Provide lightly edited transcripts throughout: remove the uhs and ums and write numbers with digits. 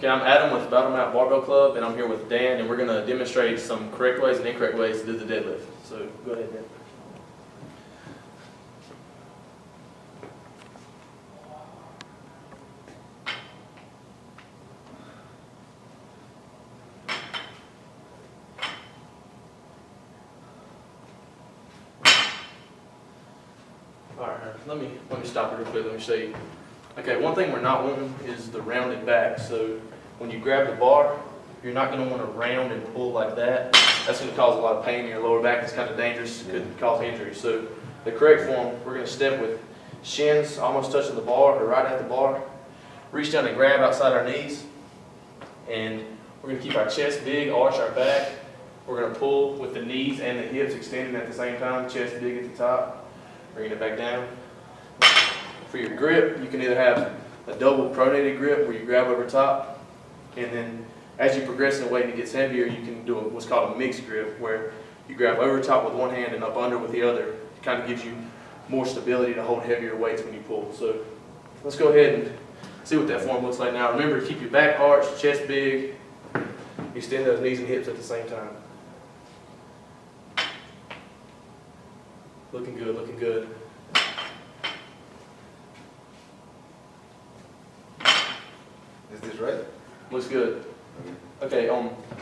Okay, I'm Adam with Out Barbell Club, and I'm here with Dan, and we're going to demonstrate some correct ways and incorrect ways to do the deadlift. So go ahead, Dan. Alright, let me stop it real quick, let me show you. Okay, one thing we're not wanting is the rounded back. So when you grab the bar, you're not going to want to round and pull like that. That's going to cause a lot of pain in your lower back. It's kind of dangerous, could cause injury. So the correct form, we're going to step with shins almost touching the bar or right at the bar. Reach down and grab outside our knees. And we're going to keep our chest big, arch our back. We're going to pull with the knees and the hips extended at the same time, chest big at the top. Bringing it back down. For your grip, you can either have a double pronated grip where you grab over top, and then as you progress in the weight and it gets heavier, you can do what's called a mixed grip where you grab over top with one hand and up under with the other. It kind of gives you more stability to hold heavier weights when you pull. So let's go ahead and see what that form looks like now. Remember to keep your back arched, chest big, extend those knees and hips at the same time. Looking good, looking good. Is this right? Looks good. Okay,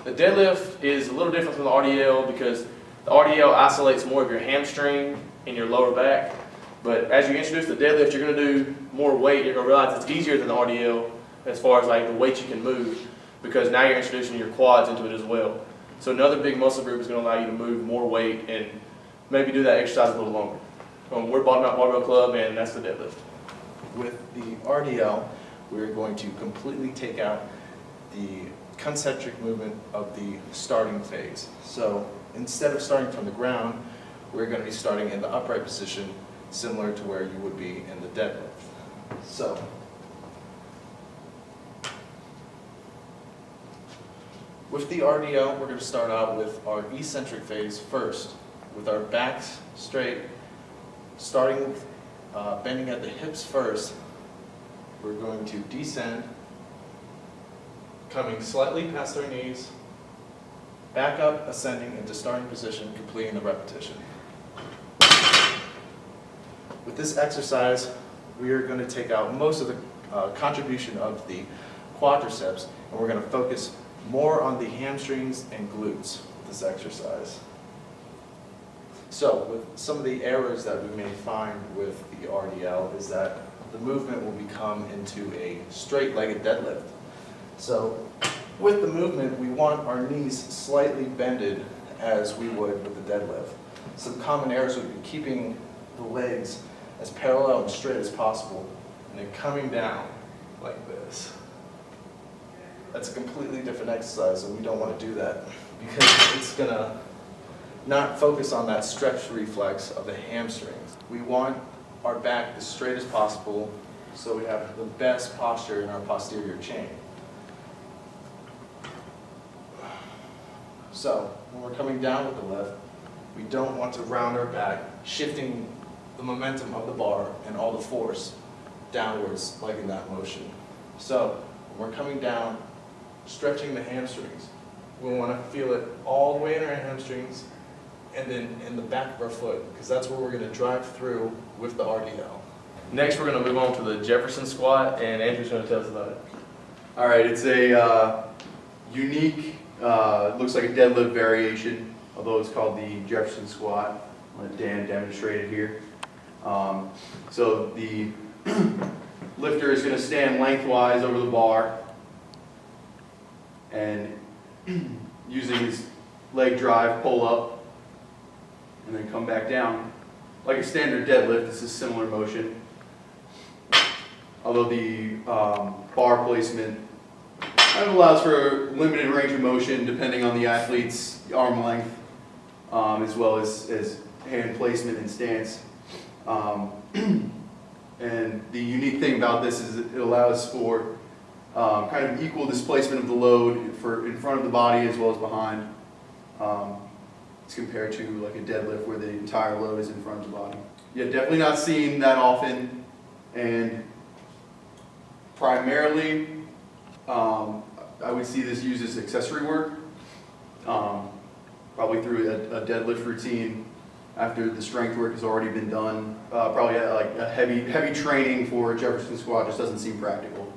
the deadlift is a little different from the RDL because the RDL isolates more of your hamstring and your lower back. But as you introduce the deadlift, you're going to do more weight. You're going to realize it's easier than the RDL as far as like the weight you can move because now you're introducing your quads into it as well. So another big muscle group is going to allow you to move more weight and maybe do that exercise a little longer. We're Out Barbell Club, and that's the deadlift. With the RDL, we're going to completely take out the concentric movement of the starting phase. So instead of starting from the ground, we're going to be starting in the upright position, similar to where you would be in the deadlift. So with the RDL, we're going to start out with our eccentric phase first, with our backs straight, starting with bending at the hips first. We're going to descend, coming slightly past our knees, back up, ascending into starting position, completing the repetition. With this exercise, we are going to take out most of the contribution of the quadriceps, and we're going to focus more on the hamstrings and glutes with this exercise. So, with some of the errors that we may find with the RDL is that the movement will become into a straight-legged deadlift. So, with the movement, we want our knees slightly bended as we would with the deadlift. Some common errors would be keeping the legs as parallel and straight as possible, and then coming down like this. That's a completely different exercise, and we don't want to do that because it's going to not focus on that stretch reflex of the hamstrings. We want our back as straight as possible so we have the best posture in our posterior chain. So when we're coming down with the lift, we don't want to round our back, shifting the momentum of the bar and all the force downwards like in that motion. So when we're coming down, stretching the hamstrings, we want to feel it all the way in our hamstrings and then in the back of our foot, because that's where we're going to drive through with the RDL. Next, we're going to move on to the Jefferson squat, and Andrew's going to tell us about it. All right, it's a unique, looks like a deadlift variation, although it's called the Jefferson squat. I'll let Dan demonstrate it here. So the lifter is going to stand lengthwise over the bar and using his leg drive, pull up, and then come back down. Like a standard deadlift, this is similar motion. Although the bar placement kind of allows for limited range of motion depending on the athlete's arm length, as well as hand placement and stance. And the unique thing about this is it allows for kind of equal displacement of the load for in front of the body as well as behind. As compared to like a deadlift where the entire load is in front of the body. Yeah, definitely not seen that often, and primarily I would see this used as accessory work, probably through a deadlift routine after the strength work has already been done. Probably like a heavy training for a Jefferson squat just doesn't seem practical.